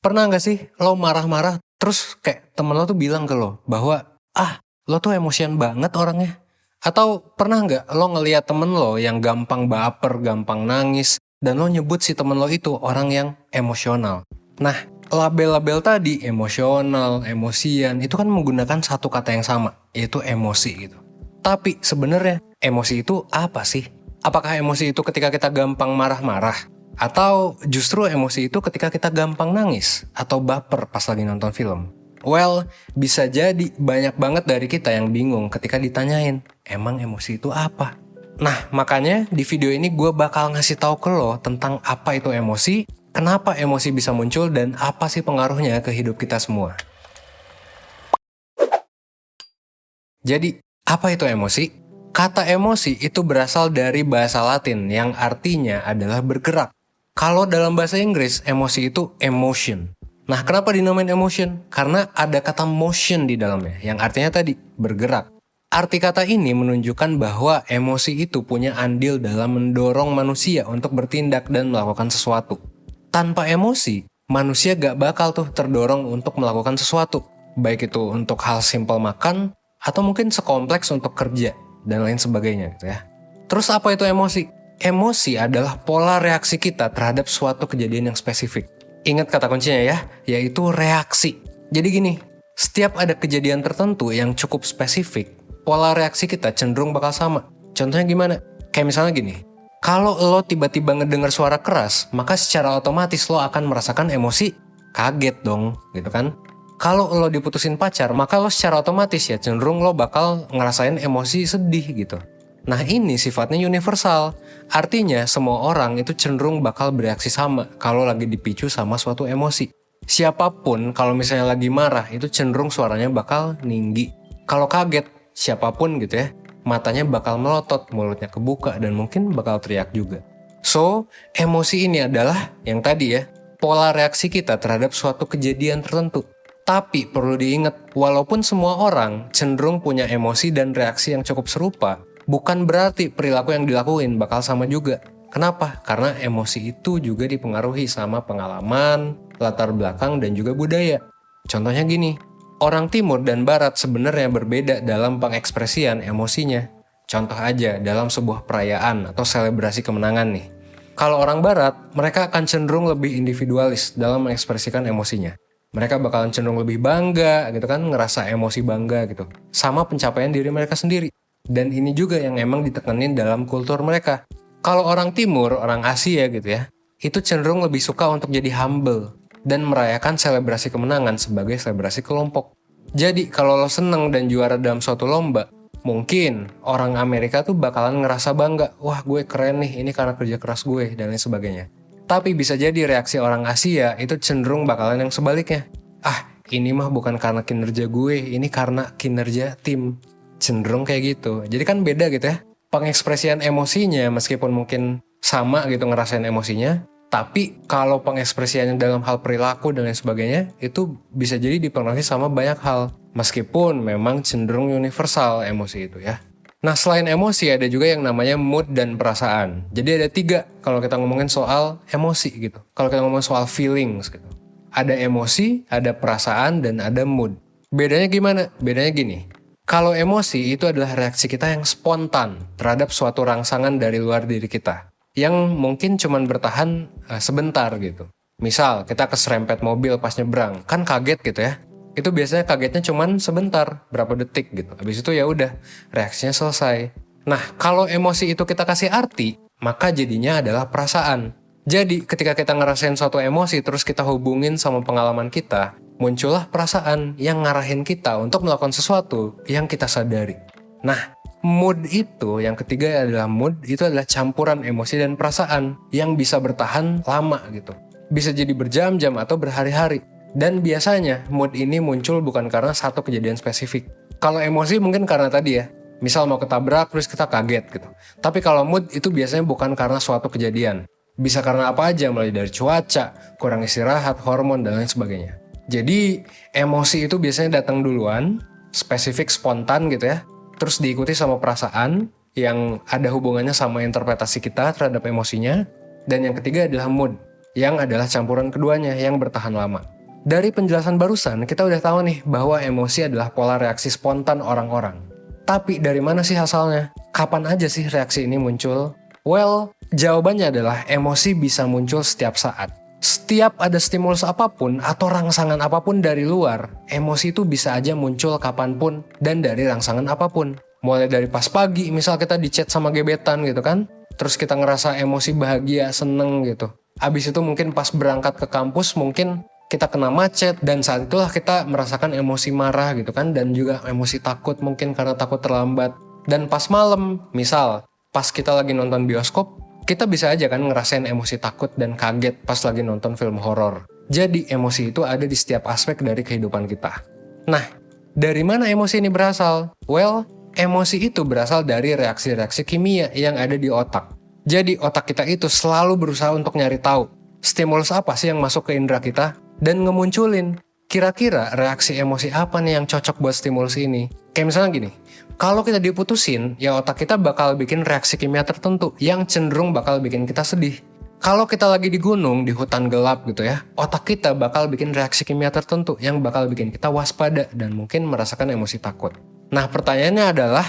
Pernah gak sih lo marah-marah terus kayak temen lo tuh bilang ke lo bahwa lo tuh emosian banget orangnya? Atau pernah gak lo ngeliat temen lo yang gampang baper, gampang nangis, dan lo nyebut si temen lo itu orang yang emosional? Nah, label-label tadi, emosional, emosian, itu kan menggunakan satu kata yang sama, yaitu emosi gitu. Tapi sebenarnya emosi itu apa sih? Apakah emosi itu ketika kita gampang marah-marah? Atau justru emosi itu ketika kita gampang nangis atau baper pas lagi nonton film? Well, bisa jadi banyak banget dari kita yang bingung ketika ditanyain, emang emosi itu apa? Nah, makanya di video ini gue bakal ngasih tahu ke lo tentang apa itu emosi, kenapa emosi bisa muncul, dan apa sih pengaruhnya ke hidup kita semua. Jadi, apa itu emosi? Kata emosi itu berasal dari bahasa Latin yang artinya adalah bergerak. Kalau dalam bahasa Inggris, emosi itu emotion. Nah, kenapa dinamain emotion? Karena ada kata motion di dalamnya, yang artinya tadi, bergerak. Arti kata ini menunjukkan bahwa emosi itu punya andil dalam mendorong manusia untuk bertindak dan melakukan sesuatu. Tanpa emosi, manusia gak bakal tuh terdorong untuk melakukan sesuatu. Baik itu untuk hal simpel makan, atau mungkin sekompleks untuk kerja, dan lain sebagainya gitu ya. Terus apa itu emosi? Emosi adalah pola reaksi kita terhadap suatu kejadian yang spesifik. Ingat kata kuncinya ya, yaitu reaksi. Jadi gini, setiap ada kejadian tertentu yang cukup spesifik, pola reaksi kita cenderung bakal sama. Contohnya gimana? Kayak misalnya gini, kalau lo tiba-tiba ngedengar suara keras, maka secara otomatis lo akan merasakan emosi kaget dong, gitu kan? Kalau lo diputusin pacar, maka lo secara otomatis ya cenderung lo bakal ngerasain emosi sedih gitu. Nah ini sifatnya universal, artinya semua orang itu cenderung bakal bereaksi sama kalau lagi dipicu sama suatu emosi. Siapapun kalau misalnya lagi marah itu cenderung suaranya bakal tinggi. Kalau kaget, siapapun gitu ya, matanya bakal melotot, mulutnya kebuka, dan mungkin bakal teriak juga. So, emosi ini adalah yang tadi ya, pola reaksi kita terhadap suatu kejadian tertentu. Tapi perlu diingat, walaupun semua orang cenderung punya emosi dan reaksi yang cukup serupa, bukan berarti perilaku yang dilakuin bakal sama juga. Kenapa? Karena emosi itu juga dipengaruhi sama pengalaman, latar belakang, dan juga budaya. Contohnya gini, orang timur dan barat sebenarnya berbeda dalam pengekspresian emosinya. Contoh aja dalam sebuah perayaan atau selebrasi kemenangan nih. Kalau orang barat, mereka akan cenderung lebih individualis dalam mengekspresikan emosinya. Mereka bakalan cenderung lebih bangga gitu kan, ngerasa emosi bangga gitu, sama pencapaian diri mereka sendiri. Dan ini juga yang emang ditekenin dalam kultur mereka. Kalau orang timur, orang Asia gitu ya, itu cenderung lebih suka untuk jadi humble dan merayakan selebrasi kemenangan sebagai selebrasi kelompok. Jadi kalau lo seneng dan juara dalam suatu lomba, mungkin orang Amerika tuh bakalan ngerasa bangga, wah gue keren nih, ini karena kerja keras gue, dan lain sebagainya. Tapi bisa jadi reaksi orang Asia itu cenderung bakalan yang sebaliknya. Ini mah bukan karena kinerja gue, ini karena kinerja tim. Cenderung kayak gitu. Jadi kan beda gitu ya. Pengekspresian emosinya meskipun mungkin sama gitu ngerasain emosinya, tapi kalau pengekspresiannya dalam hal perilaku dan lain sebagainya, itu bisa jadi dipengaruhi sama banyak hal. Meskipun memang cenderung universal emosi itu ya. Nah selain emosi ada juga yang namanya mood dan perasaan. Jadi ada 3 kalau kita ngomongin soal emosi gitu. Kalau kita ngomongin soal feelings gitu. Ada emosi, ada perasaan, dan ada mood. Bedanya gimana? Bedanya gini. Kalau emosi itu adalah reaksi kita yang spontan terhadap suatu rangsangan dari luar diri kita. Yang mungkin cuman bertahan sebentar gitu. Misal kita keserempet mobil pas nyebrang, kan kaget gitu ya. Itu biasanya kagetnya cuman sebentar, berapa detik gitu. Habis itu ya udah, reaksinya selesai. Nah, kalau emosi itu kita kasih arti, maka jadinya adalah perasaan. Jadi, ketika kita ngerasain suatu emosi terus kita hubungin sama pengalaman kita, muncullah perasaan yang ngarahin kita untuk melakukan sesuatu yang kita sadari. Nah, mood itu, yang ketiga adalah mood, itu adalah campuran emosi dan perasaan yang bisa bertahan lama gitu. Bisa jadi berjam-jam atau berhari-hari. Dan biasanya mood ini muncul bukan karena satu kejadian spesifik. Kalau emosi mungkin karena tadi ya, misal mau ketabrak terus kita kaget gitu. Tapi kalau mood itu biasanya bukan karena suatu kejadian. Bisa karena apa aja, mulai dari cuaca, kurang istirahat, hormon, dan lain sebagainya. Jadi emosi itu biasanya datang duluan, spesifik, spontan gitu ya. Terus diikuti sama perasaan yang ada hubungannya sama interpretasi kita terhadap emosinya. Dan yang ketiga adalah mood. yang adalah campuran keduanya yang bertahan lama. Dari penjelasan barusan, kita udah tahu nih bahwa emosi adalah pola reaksi spontan orang-orang. Tapi dari mana sih asalnya? Kapan aja sih reaksi ini muncul? Well, jawabannya adalah emosi bisa muncul setiap saat. Setiap ada stimulus apapun atau rangsangan apapun dari luar, emosi itu bisa aja muncul kapanpun dan dari rangsangan apapun. Mulai dari pas pagi, misal kita di chat sama gebetan gitu kan, terus kita ngerasa emosi bahagia, seneng gitu. Abis itu mungkin pas berangkat ke kampus, mungkin kita kena macet, dan saat itulah kita merasakan emosi marah gitu kan, dan juga emosi takut mungkin karena takut terlambat. Dan pas malam, misal pas kita lagi nonton bioskop, kita bisa aja kan ngerasain emosi takut dan kaget pas lagi nonton film horor. Jadi emosi itu ada di setiap aspek dari kehidupan kita. Nah, dari mana emosi ini berasal? Well, emosi itu berasal dari reaksi-reaksi kimia yang ada di otak. Jadi otak kita itu selalu berusaha untuk nyari tahu stimulus apa sih yang masuk ke indera kita dan ngemunculin kira-kira reaksi emosi apa nih yang cocok buat stimulus ini. Kayak misalnya gini, kalau kita diputusin, ya otak kita bakal bikin reaksi kimia tertentu yang cenderung bakal bikin kita sedih. Kalau kita lagi di gunung, di hutan gelap gitu ya, otak kita bakal bikin reaksi kimia tertentu yang bakal bikin kita waspada dan mungkin merasakan emosi takut. Nah pertanyaannya adalah,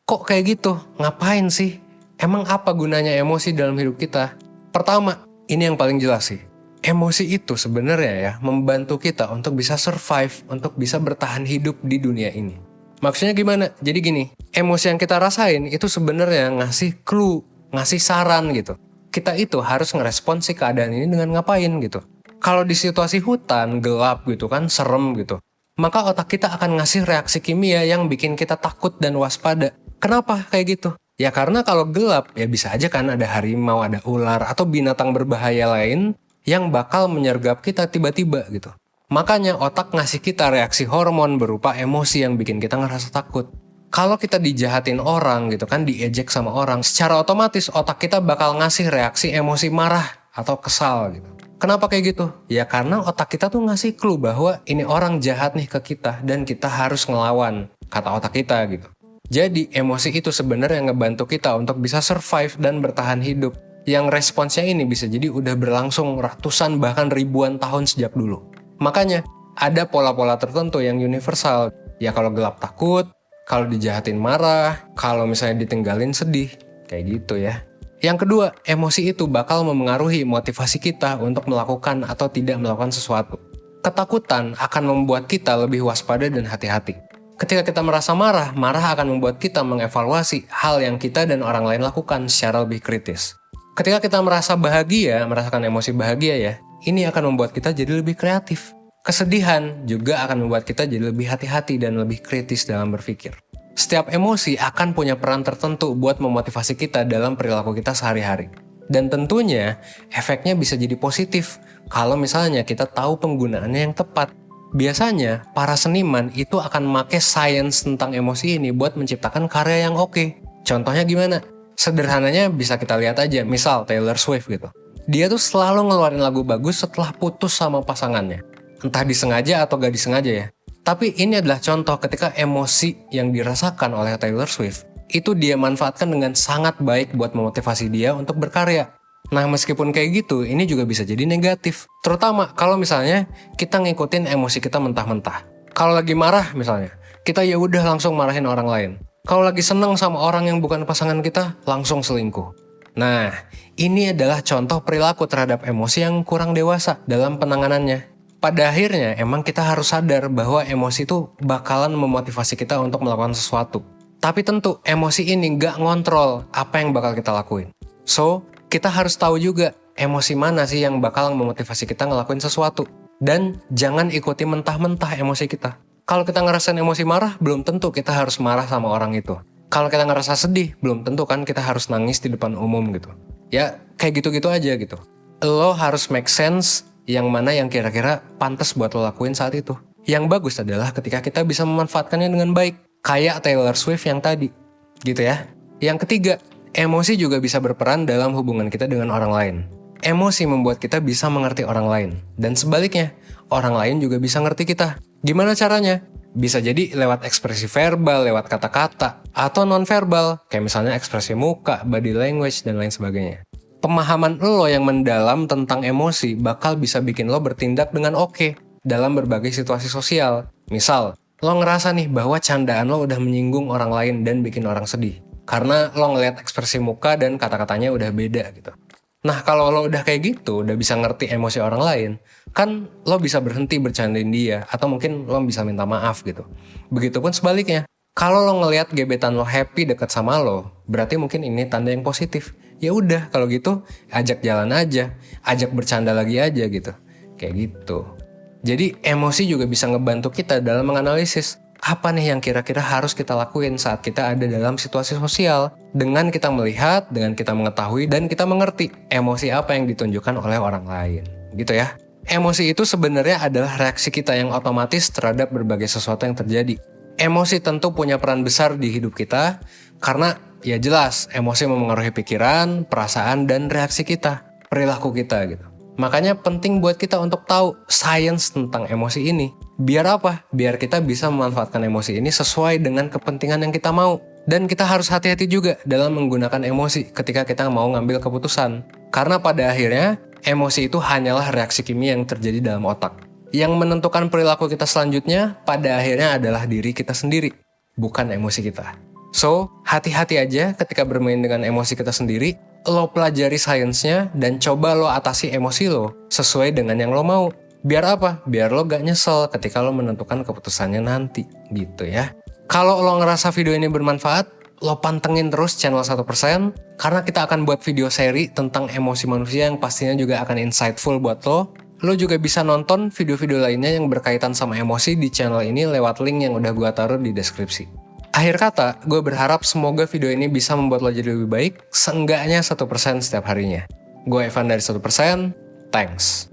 kok kayak gitu? Ngapain sih? Emang apa gunanya emosi dalam hidup kita? Pertama, ini yang paling jelas sih. Emosi itu sebenarnya ya membantu kita untuk bisa survive, untuk bisa bertahan hidup di dunia ini. Maksudnya gimana? Jadi gini, emosi yang kita rasain itu sebenarnya ngasih clue, ngasih saran gitu. Kita itu harus ngerespon si keadaan ini dengan ngapain gitu. Kalau di situasi hutan, gelap gitu kan, serem gitu, maka otak kita akan ngasih reaksi kimia yang bikin kita takut dan waspada. Kenapa kayak gitu? Ya karena kalau gelap, ya bisa aja kan ada harimau, ada ular, atau binatang berbahaya lain yang bakal menyergap kita tiba-tiba gitu. Makanya otak ngasih kita reaksi hormon berupa emosi yang bikin kita ngerasa takut. Kalau kita dijahatin orang gitu kan, diejek sama orang, secara otomatis otak kita bakal ngasih reaksi emosi marah atau kesal gitu. Kenapa kayak gitu? Ya karena otak kita tuh ngasih clue bahwa ini orang jahat nih ke kita dan kita harus ngelawan, kata otak kita gitu. Jadi emosi itu sebenarnya ngebantu kita untuk bisa survive dan bertahan hidup. Yang responsnya ini bisa jadi udah berlangsung ratusan bahkan ribuan tahun sejak dulu. Makanya ada pola-pola tertentu yang universal. Ya kalau gelap takut, kalau dijahatin marah, kalau misalnya ditinggalin sedih, kayak gitu ya. Yang kedua, emosi itu bakal memengaruhi motivasi kita untuk melakukan atau tidak melakukan sesuatu. Ketakutan akan membuat kita lebih waspada dan hati-hati. Ketika kita merasa marah, marah akan membuat kita mengevaluasi hal yang kita dan orang lain lakukan secara lebih kritis. Ketika kita merasa bahagia, merasakan emosi bahagia ya, ini akan membuat kita jadi lebih kreatif. Kesedihan juga akan membuat kita jadi lebih hati-hati dan lebih kritis dalam berpikir. Setiap emosi akan punya peran tertentu buat memotivasi kita dalam perilaku kita sehari-hari. Dan tentunya, efeknya bisa jadi positif kalau misalnya kita tahu penggunaannya yang tepat. Biasanya, para seniman itu akan make sains tentang emosi ini buat menciptakan karya yang oke. Contohnya gimana? Sederhananya bisa kita lihat aja, misal Taylor Swift gitu. Dia tuh selalu ngeluarin lagu bagus setelah putus sama pasangannya. Entah disengaja atau gak disengaja ya. Tapi ini adalah contoh ketika emosi yang dirasakan oleh Taylor Swift itu dia manfaatkan dengan sangat baik buat memotivasi dia untuk berkarya. Nah meskipun kayak gitu, ini juga bisa jadi negatif. Terutama kalau misalnya kita ngikutin emosi kita mentah-mentah. Kalau lagi marah misalnya, kita ya udah langsung marahin orang lain. Kalau lagi seneng sama orang yang bukan pasangan kita, langsung selingkuh. Nah, ini adalah contoh perilaku terhadap emosi yang kurang dewasa dalam penanganannya. Pada akhirnya, emang kita harus sadar bahwa emosi itu bakalan memotivasi kita untuk melakukan sesuatu. Tapi tentu, emosi ini nggak ngontrol apa yang bakal kita lakuin. So, kita harus tahu juga emosi mana sih yang bakal memotivasi kita ngelakuin sesuatu. Dan jangan ikuti mentah-mentah emosi kita. Kalau kita ngerasain emosi marah, belum tentu kita harus marah sama orang itu. Kalau kita ngerasa sedih, belum tentu kan kita harus nangis di depan umum gitu. Ya, kayak gitu-gitu aja gitu. Lo harus make sense yang mana yang kira-kira pantas buat lo lakuin saat itu. Yang bagus adalah ketika kita bisa memanfaatkannya dengan baik. Kayak Taylor Swift yang tadi. Gitu ya. Yang ketiga, emosi juga bisa berperan dalam hubungan kita dengan orang lain. Emosi membuat kita bisa mengerti orang lain. Dan sebaliknya, orang lain juga bisa ngerti kita. Gimana caranya? Bisa jadi lewat ekspresi verbal, lewat kata-kata, atau non-verbal, kayak misalnya ekspresi muka, body language, dan lain sebagainya. Pemahaman lo yang mendalam tentang emosi bakal bisa bikin lo bertindak dengan oke dalam berbagai situasi sosial. Misal, lo ngerasa nih bahwa candaan lo udah menyinggung orang lain dan bikin orang sedih. Karena lo ngeliat ekspresi muka dan kata-katanya udah beda gitu. Nah, kalau lo udah kayak gitu, udah bisa ngerti emosi orang lain, kan lo bisa berhenti bercandain dia, atau mungkin lo bisa minta maaf gitu. Begitupun sebaliknya. Kalau lo ngelihat gebetan lo happy deket sama lo, berarti mungkin ini tanda yang positif. Ya udah, kalau gitu ajak jalan aja, ajak bercanda lagi aja gitu. Kayak gitu. Jadi emosi juga bisa ngebantu kita dalam menganalisis apa nih yang kira-kira harus kita lakuin saat kita ada dalam situasi sosial. Dengan kita melihat, dengan kita mengetahui, dan kita mengerti emosi apa yang ditunjukkan oleh orang lain. Gitu ya. Emosi itu sebenarnya adalah reaksi kita yang otomatis terhadap berbagai sesuatu yang terjadi. Emosi tentu punya peran besar di hidup kita, karena ya jelas emosi memengaruhi pikiran, perasaan, dan reaksi kita, perilaku kita gitu. Makanya penting buat kita untuk tahu sains tentang emosi ini. Biar apa? Biar kita bisa memanfaatkan emosi ini sesuai dengan kepentingan yang kita mau. Dan kita harus hati-hati juga dalam menggunakan emosi ketika kita mau ngambil keputusan. Karena pada akhirnya, emosi itu hanyalah reaksi kimia yang terjadi dalam otak. Yang menentukan perilaku kita selanjutnya pada akhirnya adalah diri kita sendiri, bukan emosi kita. So, hati-hati aja ketika bermain dengan emosi kita sendiri. Lo pelajari sainsnya dan coba lo atasi emosi lo sesuai dengan yang lo mau. Biar apa? Biar lo gak nyesel ketika lo menentukan keputusannya nanti, gitu ya. Kalau lo ngerasa video ini bermanfaat, lo pantengin terus channel 1%, karena kita akan buat video seri tentang emosi manusia yang pastinya juga akan insightful buat lo. Lo juga bisa nonton video-video lainnya yang berkaitan sama emosi di channel ini lewat link yang udah gue taruh di deskripsi. Akhir kata, gue berharap semoga video ini bisa membuat lo jadi lebih baik, seenggaknya 1% setiap harinya. Gue Evan dari 1%, thanks.